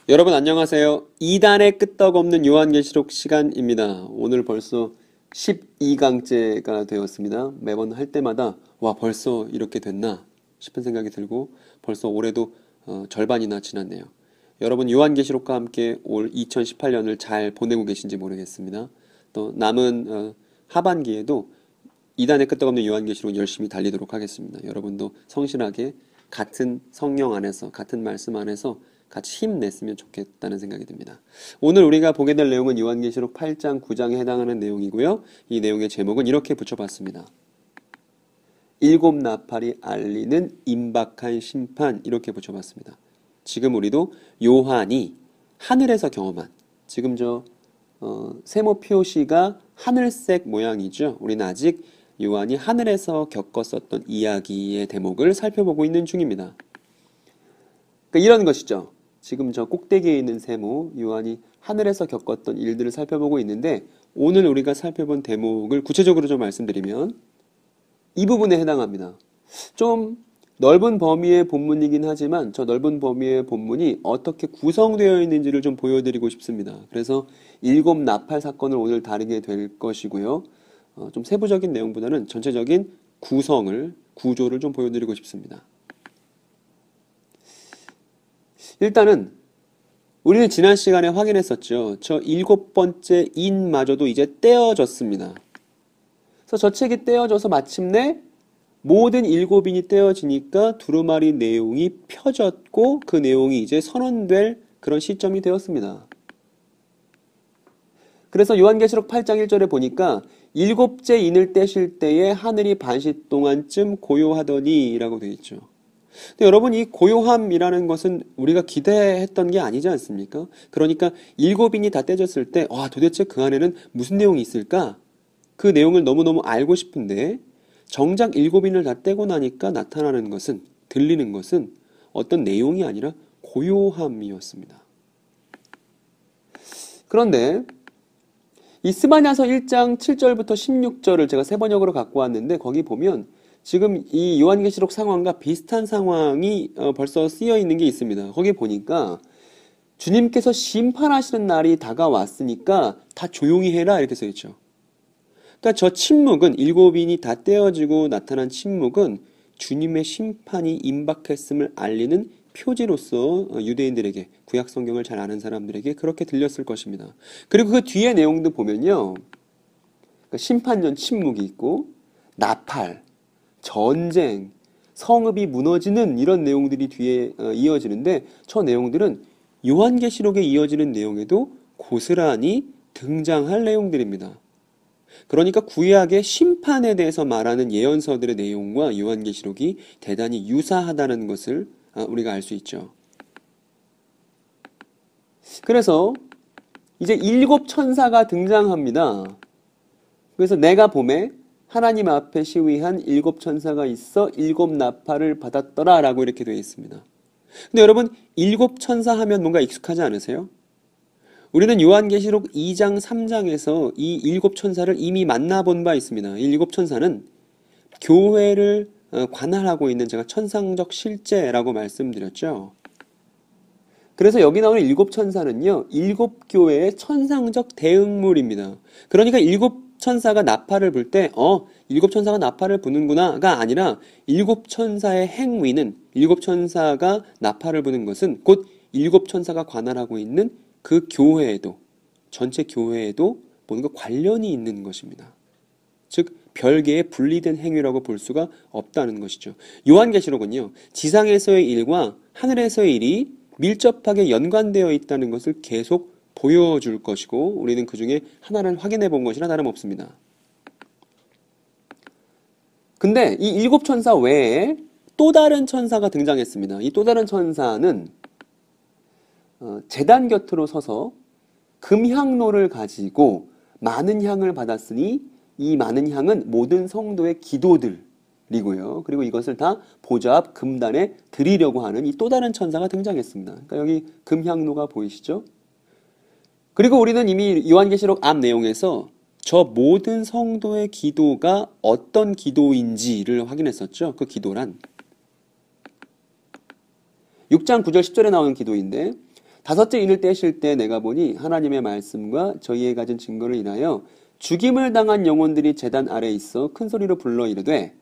여러분 안녕하세요. 2단의 끄떡없는 요한계시록 시간입니다. 오늘 벌써 12강째가 되었습니다. 매번 할 때마다 와 벌써 이렇게 됐나 싶은 생각이 들고 벌써 올해도 절반이나 지났네요. 여러분 요한계시록과 함께 올 2018년을 잘 보내고 계신지 모르겠습니다. 또 남은 하반기에도 2단의 끄떡없는 요한계시록 열심히 달리도록 하겠습니다. 여러분도 성실하게 같은 성령 안에서 같은 말씀 안에서 같이 힘냈으면 좋겠다는 생각이 듭니다. 오늘 우리가 보게 될 내용은 요한계시록 8장, 9장에 해당하는 내용이고요. 이 내용의 제목은 이렇게 붙여봤습니다. 일곱 나팔이 알리는 임박한 심판, 이렇게 붙여봤습니다. 지금 우리도 요한이 하늘에서 경험한, 지금 세모 표시가 하늘색 모양이죠. 우리는 아직 요한이 하늘에서 겪었었던 이야기의 대목을 살펴보고 있는 중입니다. 그러니까 이런 것이죠. 지금 저 꼭대기에 있는 세모, 요한이 하늘에서 겪었던 일들을 살펴보고 있는데, 오늘 우리가 살펴본 대목을 구체적으로 좀 말씀드리면 이 부분에 해당합니다. 좀 넓은 범위의 본문이긴 하지만 저 넓은 범위의 본문이 어떻게 구성되어 있는지를 좀 보여드리고 싶습니다. 그래서 일곱 나팔 사건을 오늘 다루게 될 것이고요. 좀 세부적인 내용보다는 전체적인 구조를 좀 보여드리고 싶습니다. 일단은 우리는 지난 시간에 확인했었죠. 저 일곱 번째 인마저도 이제 떼어졌습니다. 그래서 저 책이 떼어져서 마침내 모든 일곱 인이 떼어지니까 두루마리 내용이 펴졌고 그 내용이 이제 선언될 그런 시점이 되었습니다. 그래서 요한계시록 8장 1절에 보니까 일곱째 인을 떼실 때에 하늘이 반시 동안쯤 고요하더니 라고 되어 있죠. 근데 여러분, 이 고요함이라는 것은 우리가 기대했던 게 아니지 않습니까? 그러니까 일곱인이 다 떼졌을 때 도대체 그 안에는 무슨 내용이 있을까? 그 내용을 너무너무 알고 싶은데 정작 일곱인을 다 떼고 나니까 나타나는 것은, 들리는 것은 어떤 내용이 아니라 고요함이었습니다. 그런데 이 스바냐서 1장 7절부터 16절을 제가 세 번역으로 갖고 왔는데 거기 보면 지금 이 요한계시록 상황과 비슷한 상황이 벌써 쓰여 있는 게 있습니다. 거기 보니까 주님께서 심판하시는 날이 다가왔으니까 다 조용히 해라 이렇게 써 있죠. 그러니까 저 침묵은, 일곱인이 다 떼어지고 나타난 침묵은 주님의 심판이 임박했음을 알리는 표지로서 유대인들에게, 구약 성경을 잘 아는 사람들에게 그렇게 들렸을 것입니다. 그리고 그 뒤에 내용도 보면요, 심판 전 침묵이 있고 나팔, 전쟁, 성읍이 무너지는 이런 내용들이 뒤에 이어지는데 저 내용들은 요한계시록에 이어지는 내용에도 고스란히 등장할 내용들입니다. 그러니까 구약의 심판에 대해서 말하는 예언서들의 내용과 요한계시록이 대단히 유사하다는 것을 우리가 알 수 있죠. 그래서 이제 일곱 천사가 등장합니다. 그래서 내가 봄에 하나님 앞에 시위한 일곱 천사가 있어 일곱 나팔을 받았더라 라고 이렇게 되어 있습니다. 근데 여러분, 일곱 천사 하면 뭔가 익숙하지 않으세요? 우리는 요한계시록 2장 3장에서 이 일곱 천사를 이미 만나본 바 있습니다. 이 일곱 천사는 교회를 관할하고 있는, 제가 천상적 실제라고 말씀드렸죠. 그래서 여기 나오는 일곱 천사는요, 일곱 교회의 천상적 대응물입니다. 그러니까 일곱 천사가 나팔을 불 때, 일곱 천사가 나팔을 부는구나가 아니라 일곱 천사의 행위는, 일곱 천사가 나팔을 부는 것은 곧 일곱 천사가 관할하고 있는 그 교회에도, 전체 교회에도 뭔가 관련이 있는 것입니다. 즉 별개의 분리된 행위라고 볼 수가 없다는 것이죠. 요한계시록은요, 지상에서의 일과 하늘에서의 일이 밀접하게 연관되어 있다는 것을 계속 보여줄 것이고 우리는 그 중에 하나를 확인해 본 것이나 다름없습니다. 근데 이 일곱 천사 외에 또 다른 천사가 등장했습니다. 이 또 다른 천사는 제단 곁으로 서서 금향로를 가지고 많은 향을 받았으니 이 많은 향은 모든 성도의 기도들이고요. 그리고 이것을 다 보좌 앞 금단에 드리려고 하는 이 또 다른 천사가 등장했습니다. 그러니까 여기 금향로가 보이시죠? 그리고 우리는 이미 요한계시록 앞 내용에서 저 모든 성도의 기도가 어떤 기도인지를 확인했었죠. 그 기도란 6장 9절 10절에 나오는 기도인데 5째 인을 떼실 때 내가 보니 하나님의 말씀과 저희의 가진 증거를 인하여 죽임을 당한 영혼들이 제단 아래에 있어 큰 소리로 불러 이르되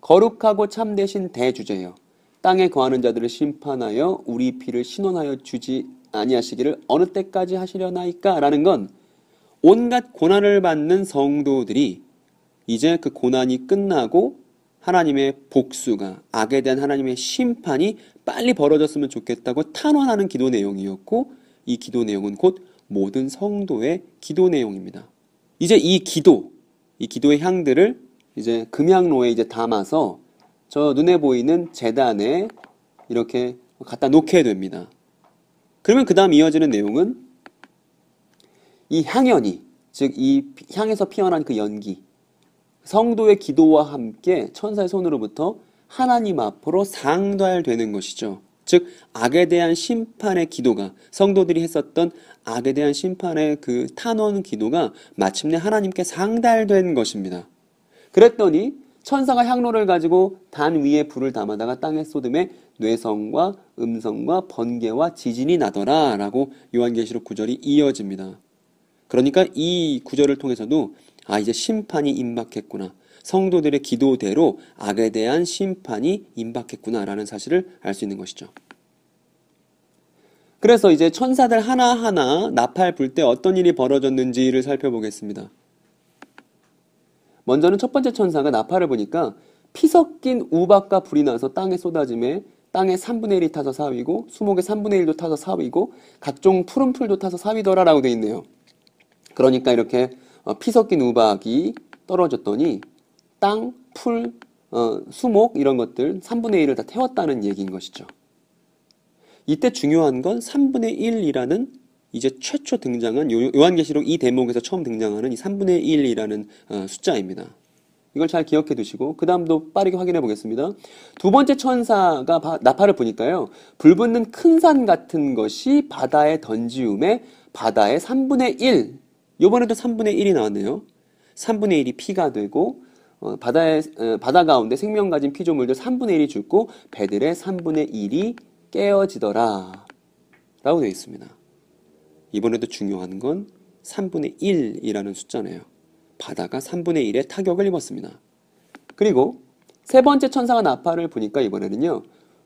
거룩하고 참되신 대주제여 땅에 거하는 자들을 심판하여 우리 피를 신원하여 주지 아니하시기를 어느 때까지 하시려나이까? 라는 건 온갖 고난을 받는 성도들이 이제 그 고난이 끝나고 하나님의 복수가, 악에 대한 하나님의 심판이 빨리 벌어졌으면 좋겠다고 탄원하는 기도 내용이었고, 이 기도 내용은 곧 모든 성도의 기도 내용입니다. 이제 이 기도의 향들을 이제 금향로에 이제 담아서 저 눈에 보이는 제단에 이렇게 갖다 놓게 됩니다. 그러면 그 다음 이어지는 내용은 이 향연이, 즉 이 향에서 피어난 그 연기, 성도의 기도와 함께 천사의 손으로부터 하나님 앞으로 상달되는 것이죠. 즉 악에 대한 심판의 기도가, 성도들이 했었던 악에 대한 심판의 그 탄원 기도가 마침내 하나님께 상달된 것입니다. 그랬더니 천사가 향로를 가지고 단 위에 불을 담아다가 땅에 쏟음에 뇌성과 음성과 번개와 지진이 나더라 라고 요한계시록 9절이 이어집니다. 그러니까 이 구절을 통해서도 이제 심판이 임박했구나. 성도들의 기도대로 악에 대한 심판이 임박했구나라는 사실을 알 수 있는 것이죠. 그래서 이제 천사들 하나하나 나팔 불 때 어떤 일이 벌어졌는지를 살펴보겠습니다. 먼저는 첫 번째 천사가 나팔을 보니까 피 섞인 우박과 불이 나서 땅에 쏟아짐에 땅의 3분의 1이 타서 사위고 수목의 3분의 1도 타서 사위고 각종 푸른 풀도 타서 사위더라 라고 되어 있네요. 그러니까 이렇게 피 섞인 우박이 떨어졌더니 땅, 풀, 수목 이런 것들 3분의 1을 다 태웠다는 얘기인 것이죠. 이때 중요한 건 3분의 1이라는 이제 최초 등장한 요한계시록 이 대목에서 처음 등장하는 이 3분의 1이라는 숫자입니다. 이걸 잘 기억해 두시고 그 다음도 빠르게 확인해 보겠습니다. 두 번째 천사가 나팔을 보니까요. 불붙는 큰 산 같은 것이 바다에 던지움에 바다의 3분의 1, 이번에도 3분의 1이 나왔네요. 3분의 1이 피가 되고 바다 가운데 생명 가진 피조물들 3분의 1이 죽고 배들의 3분의 1이 깨어지더라 라고 되어 있습니다. 이번에도 중요한 건 3분의 1이라는 숫자네요. 바다가 3분의 1의 타격을 입었습니다. 그리고 세 번째 천사가 나팔을 보니까 이번에는요.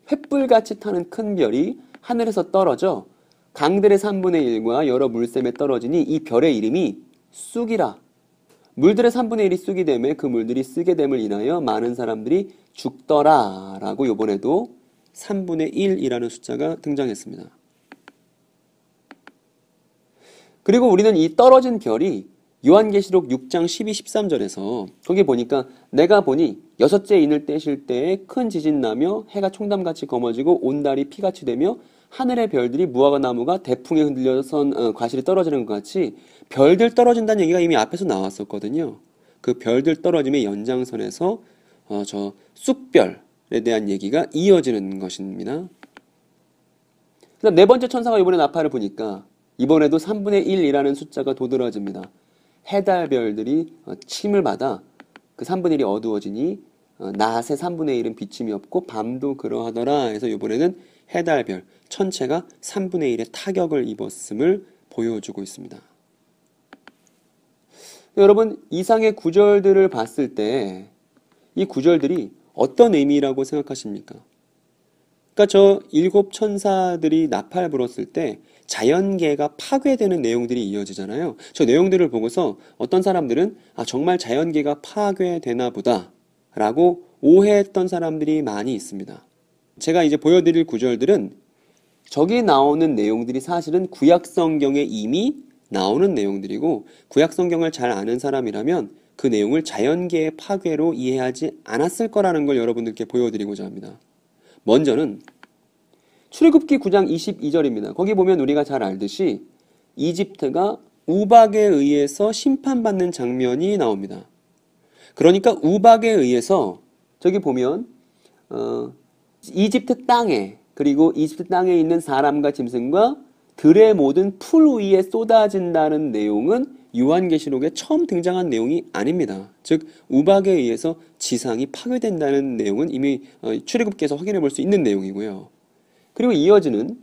횃불같이 타는 큰 별이 하늘에서 떨어져 강들의 3분의 1과 여러 물샘에 떨어지니 이 별의 이름이 쑥이라. 물들의 3분의 1이 쑥이 되매 그 물들이 쓰게 됨을 인하여 많은 사람들이 죽더라 라고 이번에도 3분의 1이라는 숫자가 등장했습니다. 그리고 우리는 이 떨어진 별이 요한계시록 6장 12, 13절에서 거기 보니까 내가 보니 6째 인을 떼실 때에 큰 지진 나며 해가 총담같이 검어지고 온 달이 피같이 되며 하늘의 별들이 무화과 나무가 대풍에 흔들려선 과실이 떨어지는 것 같이 별들 떨어진다는 얘기가 이미 앞에서 나왔었거든요. 그 별들 떨어짐의 연장선에서 저 쑥별에 대한 얘기가 이어지는 것입니다. 그다음 네 번째 천사가 이번에 나팔을 보니까 이번에도 3분의 1이라는 숫자가 도드라집니다. 해달별들이 침을 받아 그 3분의 1이 어두워지니 낮의 3분의 1은 비침이 없고 밤도 그러하더라 해서 이번에는 해달별 전체가 3분의 1의 타격을 입었음을 보여주고 있습니다. 여러분 이상의 구절들을 봤을 때 이 구절들이 어떤 의미라고 생각하십니까? 그러니까 저 7 천사들이 나팔 불었을 때 자연계가 파괴되는 내용들이 이어지잖아요. 저 내용들을 보고서 어떤 사람들은 정말 자연계가 파괴되나 보다 라고 오해했던 사람들이 많이 있습니다. 제가 이제 보여드릴 구절들은 저기 나오는 내용들이 사실은 구약성경에 이미 나오는 내용들이고 구약성경을 잘 아는 사람이라면 그 내용을 자연계의 파괴로 이해하지 않았을 거라는 걸 여러분들께 보여드리고자 합니다. 먼저는 출애굽기 9장 22절입니다. 거기 보면 우리가 잘 알듯이 이집트가 우박에 의해서 심판받는 장면이 나옵니다. 그러니까 우박에 의해서 저기 보면 이집트 땅에 그리고 이집트 땅에 있는 사람과 짐승과 들의 모든 풀 위에 쏟아진다는 내용은 요한계시록에 처음 등장한 내용이 아닙니다. 즉 우박에 의해서 지상이 파괴된다는 내용은 이미 출애굽기에서 확인해 볼 수 있는 내용이고요. 그리고 이어지는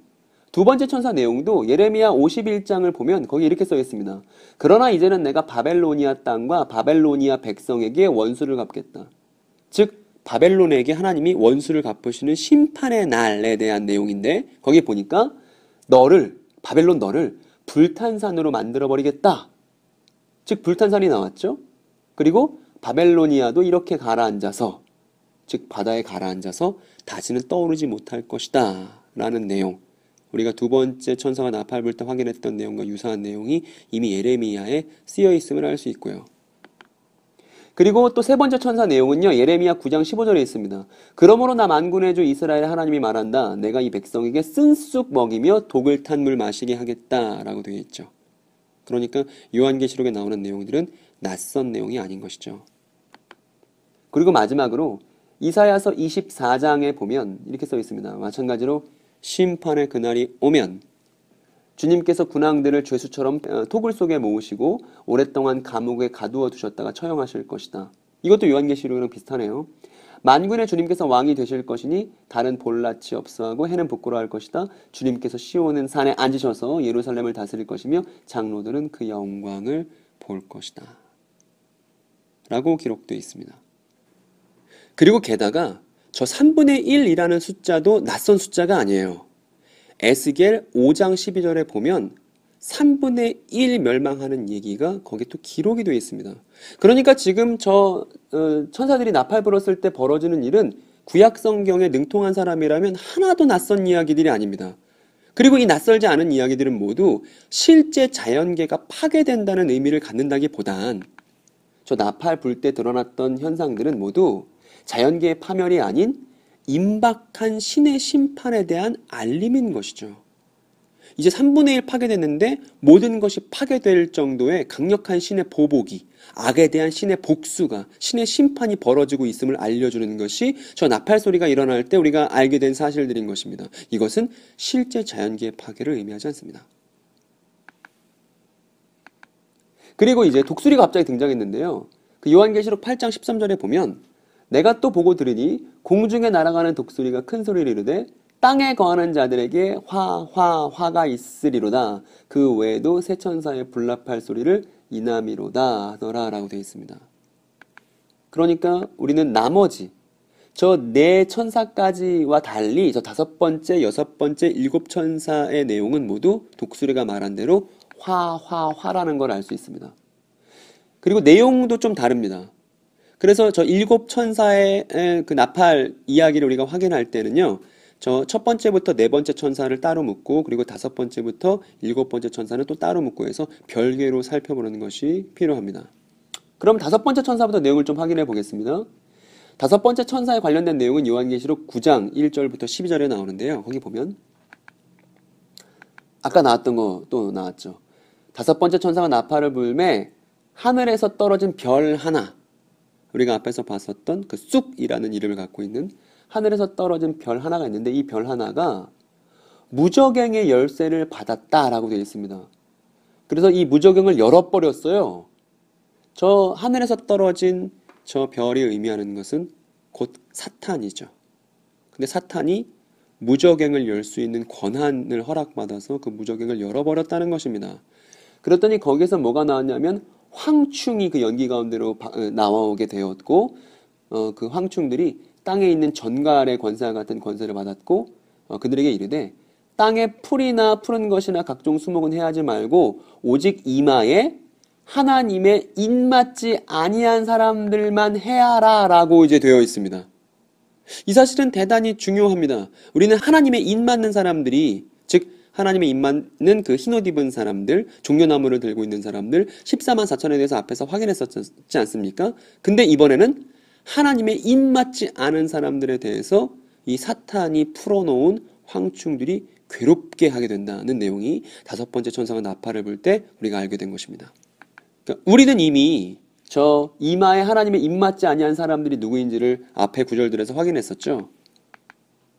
두 번째 천사 내용도 예레미야 51장을 보면 거기 이렇게 써 있습니다. 그러나 이제는 내가 바벨로니아 땅과 바벨로니아 백성에게 원수를 갚겠다. 즉 바벨론에게 하나님이 원수를 갚으시는 심판의 날에 대한 내용인데 거기 보니까 바벨론 너를 불탄산으로 만들어버리겠다. 즉 불탄산이 나왔죠. 그리고 바벨로니아도 이렇게 가라앉아서 즉 바다에 가라앉아서 다시는 떠오르지 못할 것이다 라는 내용, 우리가 두 번째 천사가 나팔 불 때 확인했던 내용과 유사한 내용이 이미 예레미야에 쓰여 있음을 알 수 있고요. 그리고 또 세 번째 천사 내용은요, 예레미야 9장 15절에 있습니다. 그러므로 나 만군의 주 이스라엘 하나님이 말한다. 내가 이 백성에게 쓴쑥 먹이며 독을 탄 물 마시게 하겠다 라고 되어 있죠. 그러니까 요한계시록에 나오는 내용들은 낯선 내용이 아닌 것이죠. 그리고 마지막으로 이사야서 24장에 보면 이렇게 써 있습니다. 마찬가지로 심판의 그날이 오면 주님께서 군왕들을 죄수처럼 토굴 속에 모으시고 오랫동안 감옥에 가두어 두셨다가 처형하실 것이다. 이것도 요한계시록이랑 비슷하네요. 만군의 주님께서 왕이 되실 것이니 달은 볼낯이 없어하고 해는 부끄러워할 것이다. 주님께서 시온은 산에 앉으셔서 예루살렘을 다스릴 것이며 장로들은 그 영광을 볼 것이다 라고 기록되어 있습니다. 그리고 게다가 저 3분의 1이라는 숫자도 낯선 숫자가 아니에요. 에스겔 5장 12절에 보면 3분의 1 멸망하는 얘기가 거기 또 기록이 되어 있습니다. 그러니까 지금 천사들이 나팔 불었을 때 벌어지는 일은 구약 성경에 능통한 사람이라면 하나도 낯선 이야기들이 아닙니다. 그리고 이 낯설지 않은 이야기들은 모두 실제 자연계가 파괴된다는 의미를 갖는다기보단 저 나팔 불 때 드러났던 현상들은 모두 자연계의 파멸이 아닌 임박한 신의 심판에 대한 알림인 것이죠. 이제 3분의 1 파괴됐는데 모든 것이 파괴될 정도의 강력한 신의 보복이, 악에 대한 신의 복수가, 신의 심판이 벌어지고 있음을 알려주는 것이 저 나팔 소리가 일어날 때 우리가 알게 된 사실들인 것입니다. 이것은 실제 자연계의 파괴를 의미하지 않습니다. 그리고 이제 독수리가 갑자기 등장했는데요. 그 요한계시록 8장 13절에 보면 내가 또 보고 들으니 공중에 날아가는 독수리가 큰 소리를 이르되 땅에 거하는 자들에게 화가 있으리로다. 그 외에도 새 천사의 불납할 소리를 이남이로다 하더라 라고 되어 있습니다. 그러니까 우리는 나머지 저 네 천사까지와 달리 저 다섯 번째, 여섯 번째, 일곱 천사의 내용은 모두 독수리가 말한 대로 화라는 걸 알 수 있습니다. 그리고 내용도 좀 다릅니다. 그래서 저 일곱 천사의 그 나팔 이야기를 우리가 확인할 때는요, 저 첫 번째부터 네 번째 천사를 따로 묻고 그리고 다섯 번째부터 일곱 번째 천사는 또 따로 묻고 해서 별개로 살펴보는 것이 필요합니다. 그럼 다섯 번째 천사부터 내용을 좀 확인해 보겠습니다. 다섯 번째 천사에 관련된 내용은 요한계시록 9장 1절부터 12절에 나오는데요. 거기 보면 아까 나왔던 거 또 나왔죠. 다섯 번째 천사가 나팔을 불매 하늘에서 떨어진 별 하나, 우리가 앞에서 봤었던 그 쑥이라는 이름을 갖고 있는 하늘에서 떨어진 별 하나가 있는데 이 별 하나가 무저갱의 열쇠를 받았다라고 되어 있습니다. 그래서 이 무저갱을 열어버렸어요. 저 하늘에서 떨어진 저 별이 의미하는 것은 곧 사탄이죠. 근데 사탄이 무저갱을 열 수 있는 권한을 허락받아서 그 무저갱을 열어버렸다는 것입니다. 그랬더니 거기서 뭐가 나왔냐면 황충이 그 연기 가운데로 나오게 되었고 그 황충들이 땅에 있는 전갈의 권세와 같은 권세를 받았고 그들에게 이르되 땅에 풀이나 푸른 것이나 각종 수목은 해하지 말고 오직 이마에 하나님의 입맞지 아니한 사람들만 해하라 라고 이제 되어 있습니다. 이 사실은 대단히 중요합니다. 우리는 하나님의 입맞는 사람들이, 즉 하나님의 입맞는 그 흰옷 입은 사람들, 종려나무를 들고 있는 사람들 14만 4천에 대해서 앞에서 확인했었지 않습니까? 근데 이번에는 하나님의 입맞지 않은 사람들에 대해서 이 사탄이 풀어놓은 황충들이 괴롭게 하게 된다는 내용이 다섯 번째 천사가 나팔을 불 때 우리가 알게 된 것입니다. 그러니까 우리는 이미 저 이마에 하나님의 입맞지 아니한 사람들이 누구인지를 앞에 구절들에서 확인했었죠.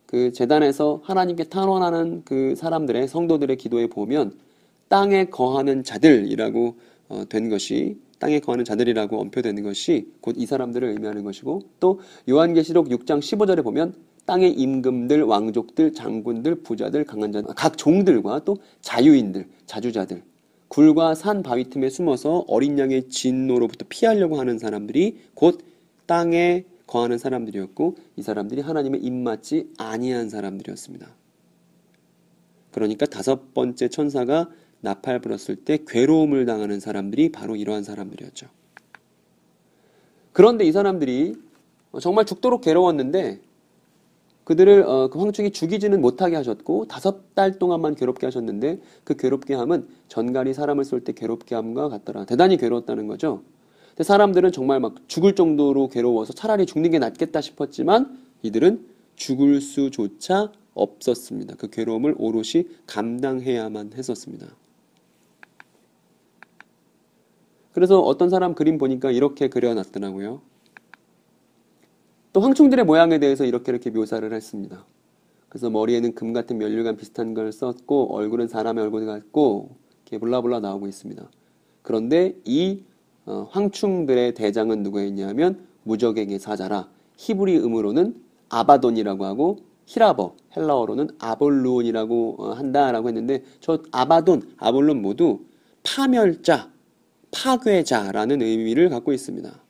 그 제단에서 하나님께 탄원하는 그 사람들의 성도들의 기도에 보면 땅에 거하는 자들이라고 된 것이, 땅에 거하는 자들이라고 언표되는 것이 곧 이 사람들을 의미하는 것이고, 또 요한계시록 6장 15절에 보면 땅의 임금들, 왕족들, 장군들, 부자들, 강한 자들, 각 종들과 또 자유인들, 자주자들, 굴과 산 바위 틈에 숨어서 어린 양의 진노로부터 피하려고 하는 사람들이 곧 땅에 거하는 사람들이었고, 이 사람들이 하나님의 입맞지 아니한 사람들이었습니다. 그러니까 다섯 번째 천사가 나팔 불었을 때 괴로움을 당하는 사람들이 바로 이러한 사람들이었죠. 그런데 이 사람들이 정말 죽도록 괴로웠는데 그들을 그 황충이 죽이지는 못하게 하셨고 5달 동안만 괴롭게 하셨는데 그 괴롭게 함은 전갈이 사람을 쏠 때 괴롭게 함과 같더라. 대단히 괴로웠다는 거죠. 근데 사람들은 정말 막 죽을 정도로 괴로워서 차라리 죽는 게 낫겠다 싶었지만 이들은 죽을 수조차 없었습니다. 그 괴로움을 오롯이 감당해야만 했었습니다. 그래서 어떤 사람 그림 보니까 이렇게 그려놨더라고요. 또 황충들의 모양에 대해서 이렇게 묘사를 했습니다. 그래서 머리에는 금 같은 면류관 비슷한 걸 썼고 얼굴은 사람의 얼굴 같고 이렇게 블라블라 나오고 있습니다. 그런데 이 황충들의 대장은 누구였냐면 무적에게 사자라, 히브리음으로는 아바돈이라고 하고 히라버, 헬라어로는 아볼루온이라고 한다라고 했는데 저 아바돈, 아볼론 모두 파멸자, 파괴자라는 의미를 갖고 있습니다.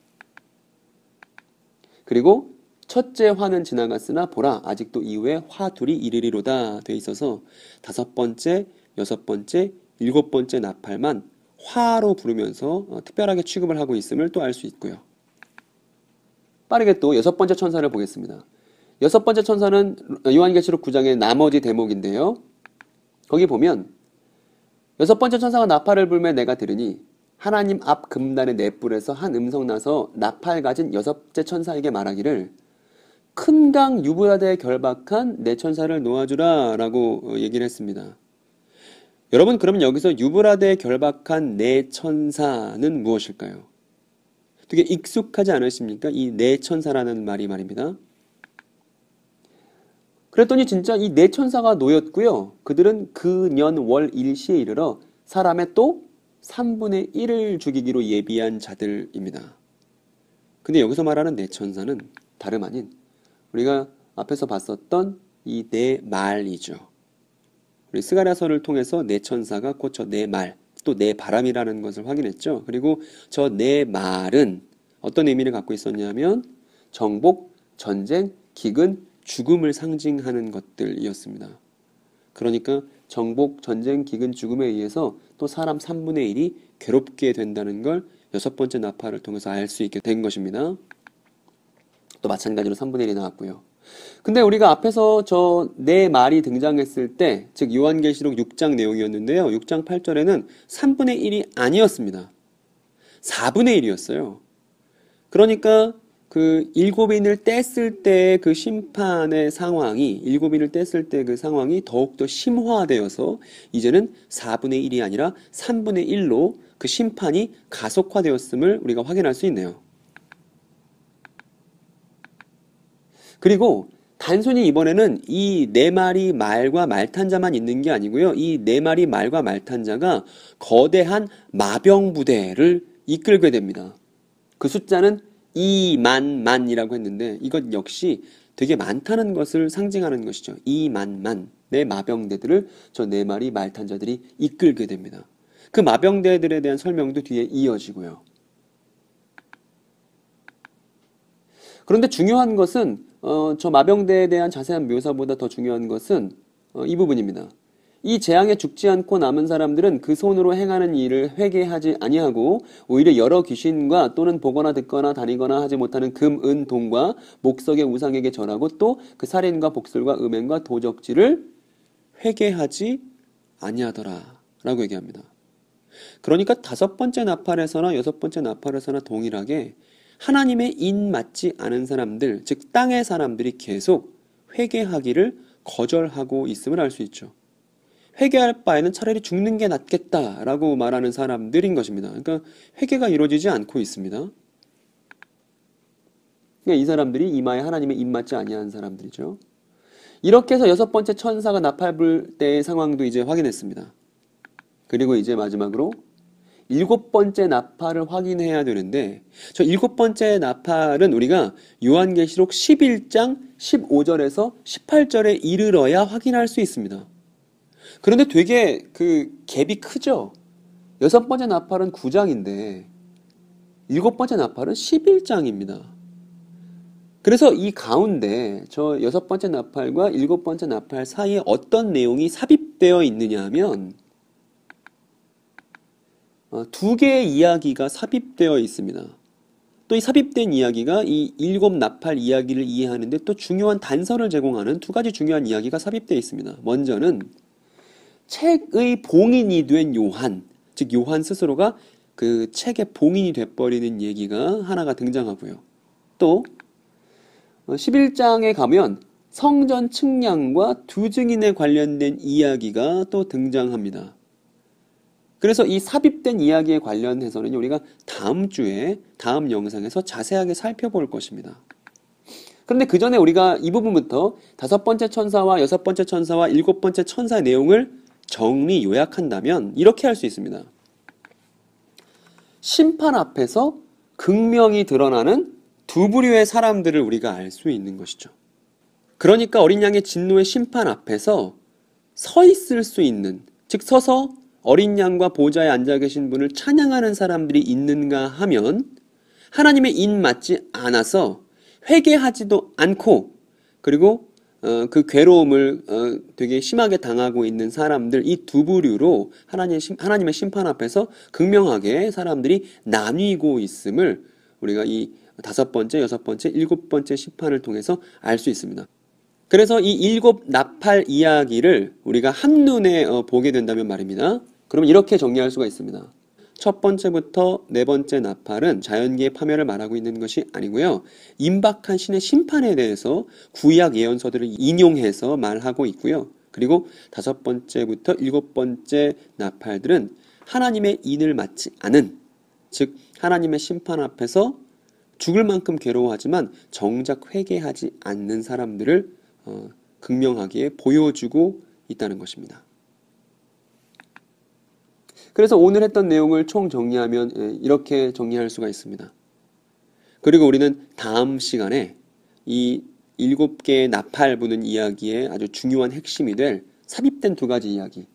그리고 첫째 화는 지나갔으나 보라 아직도 이후에 화 둘이 이르리로다 돼 있어서 5번째, 6번째, 7번째 나팔만 화로 부르면서 특별하게 취급을 하고 있음을 또 알 수 있고요. 빠르게 또 6번째 천사를 보겠습니다. 6번째 천사는 요한계시록 9장의 나머지 대목인데요. 거기 보면 6번째 천사가 나팔을 불매 내가 들으니 하나님 앞 금단의 넷불에서 한 음성 나서 나팔 가진 6째 천사에게 말하기를 큰 강 유브라데에 결박한 네 천사를 놓아주라 라고 얘기를 했습니다. 여러분 그러면 여기서 유브라데에 결박한 네 천사는 무엇일까요? 되게 익숙하지 않으십니까? 이 네 천사라는 말이 말입니다. 그랬더니 진짜 이 네 천사가 놓였고요. 그들은 그 년 월 일시에 이르러 사람의 또 3분의 1을 죽이기로 예비한 자들입니다. 근데 여기서 말하는 네 천사는 다름 아닌 우리가 앞에서 봤었던 이 네 말이죠. 우리 스가랴서를 통해서 네 천사가 곧 저 네 말, 또 네 바람이라는 것을 확인했죠. 그리고 저 네 말은 어떤 의미를 갖고 있었냐면 정복, 전쟁, 기근, 죽음을 상징하는 것들이었습니다. 그러니까 정복, 전쟁, 기근, 죽음에 의해서 또 사람 3분의 1이 괴롭게 된다는 걸 6번째 나팔을 통해서 알 수 있게 된 것입니다. 또 마찬가지로 3분의 1이 나왔고요. 근데 우리가 앞에서 저 네 말이 등장했을 때, 즉 요한계시록 6장 내용이었는데요. 6장 8절에는 3분의 1이 아니었습니다. 4분의 1이었어요. 그러니까 그 7인을 뗐을 때 그 심판의 상황이, 7인을 뗐을 때 그 상황이 더욱더 심화되어서 이제는 4분의 1이 아니라 3분의 1로 그 심판이 가속화되었음을 우리가 확인할 수 있네요. 그리고 단순히 이번에는 이 네 마리 말과 말탄자만 있는 게 아니고요. 이 네 마리 말과 말탄자가 거대한 마병 부대를 이끌게 됩니다. 그 숫자는 2만만이라고 했는데 이것 역시 되게 많다는 것을 상징하는 것이죠. 2만만의 마병대들을 저 네 마리 말탄자들이 이끌게 됩니다. 그 마병대들에 대한 설명도 뒤에 이어지고요. 그런데 중요한 것은 저 마병대에 대한 자세한 묘사보다 더 중요한 것은 이 부분입니다. 이 재앙에 죽지 않고 남은 사람들은 그 손으로 행하는 일을 회개하지 아니하고 오히려 여러 귀신과 또는 보거나 듣거나 다니거나 하지 못하는 금, 은, 동과 목석의 우상에게 절하고 또 그 살인과 복술과 음행과 도적질을 회개하지 아니하더라 라고 얘기합니다. 그러니까 5번째 나팔에서나 6번째 나팔에서나 동일하게 하나님의 인 맞지 않은 사람들, 즉 땅의 사람들이 계속 회개하기를 거절하고 있음을 알 수 있죠. 회개할 바에는 차라리 죽는 게 낫겠다라고 말하는 사람들인 것입니다. 그러니까 회개가 이루어지지 않고 있습니다. 그러니까 이 사람들이 이마에 하나님의 인 맞지 아니한 사람들이죠. 이렇게 해서 6번째 천사가 나팔 불 때의 상황도 이제 확인했습니다. 그리고 이제 마지막으로 일곱 번째 나팔을 확인해야 되는데 저 일곱 번째 나팔은 우리가 요한계시록 11장 15절에서 18절에 이르러야 확인할 수 있습니다. 그런데 되게 그 갭이 크죠? 여섯 번째 나팔은 9장인데 일곱 번째 나팔은 11장입니다. 그래서 이 가운데 저 여섯 번째 나팔과 일곱 번째 나팔 사이에 어떤 내용이 삽입되어 있느냐 하면 두 개의 이야기가 삽입되어 있습니다. 또 이 삽입된 이야기가 이 일곱 나팔 이야기를 이해하는데 또 중요한 단서를 제공하는 두 가지 중요한 이야기가 삽입되어 있습니다. 먼저는 책의 봉인이 된 요한, 즉 요한 스스로가 그 책의 봉인이 돼버리는 얘기가 하나가 등장하고요. 또 11장에 가면 성전 측량과 두 증인에 관련된 이야기가 또 등장합니다. 그래서 이 삽입된 이야기에 관련해서는 우리가 다음 주에 다음 영상에서 자세하게 살펴볼 것입니다. 그런데 그 전에 우리가 이 부분부터 다섯 번째 천사와 여섯 번째 천사와 일곱 번째 천사의 내용을 정리 요약한다면 이렇게 할 수 있습니다. 심판 앞에서 극명히 드러나는 두 부류의 사람들을 우리가 알 수 있는 것이죠. 그러니까 어린 양의 진노의 심판 앞에서 서 있을 수 있는, 즉 서서 어린 양과 보좌에 앉아 계신 분을 찬양하는 사람들이 있는가 하면 하나님의 인 맞지 않아서 회개하지도 않고 그리고 그 괴로움을 되게 심하게 당하고 있는 사람들 이 두 부류로 하나님의 심판 앞에서 극명하게 사람들이 나뉘고 있음을 우리가 이 다섯 번째, 여섯 번째, 일곱 번째 심판을 통해서 알 수 있습니다. 그래서 이 일곱 나팔 이야기를 우리가 한눈에 보게 된다면 말입니다. 그럼 이렇게 정리할 수가 있습니다. 첫 번째부터 네 번째 나팔은 자연계의 파멸을 말하고 있는 것이 아니고요. 임박한 신의 심판에 대해서 구약 예언서들을 인용해서 말하고 있고요. 그리고 다섯 번째부터 일곱 번째 나팔들은 하나님의 인을 맞지 않은, 즉 하나님의 심판 앞에서 죽을 만큼 괴로워하지만 정작 회개하지 않는 사람들을 극명하게 보여주고 있다는 것입니다. 그래서 오늘 했던 내용을 총 정리하면 이렇게 정리할 수가 있습니다. 그리고 우리는 다음 시간에 이 일곱 개의 나팔 부는 이야기의 아주 중요한 핵심이 될 삽입된 두 가지 이야기,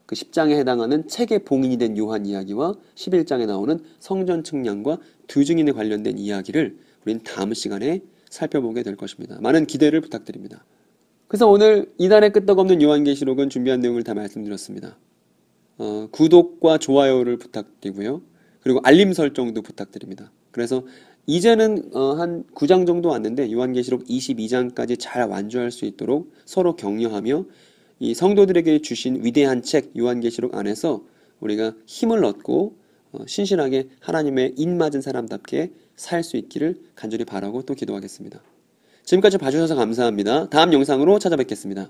그 10장에 해당하는 책의 봉인이 된 요한 이야기와 11장에 나오는 성전 측량과 두 증인에 관련된 이야기를 우리는 다음 시간에 살펴보게 될 것입니다. 많은 기대를 부탁드립니다. 그래서 오늘 이단의 끄떡없는 요한계시록은 준비한 내용을 다 말씀드렸습니다. 구독과 좋아요를 부탁드리고요. 그리고 알림 설정도 부탁드립니다. 그래서 이제는 한 9장 정도 왔는데 요한계시록 22장까지 잘 완주할 수 있도록 서로 격려하며 이 성도들에게 주신 위대한 책 요한계시록 안에서 우리가 힘을 얻고 신실하게 하나님의 인맞은 사람답게 살 수 있기를 간절히 바라고 또 기도하겠습니다. 지금까지 봐주셔서 감사합니다. 다음 영상으로 찾아뵙겠습니다.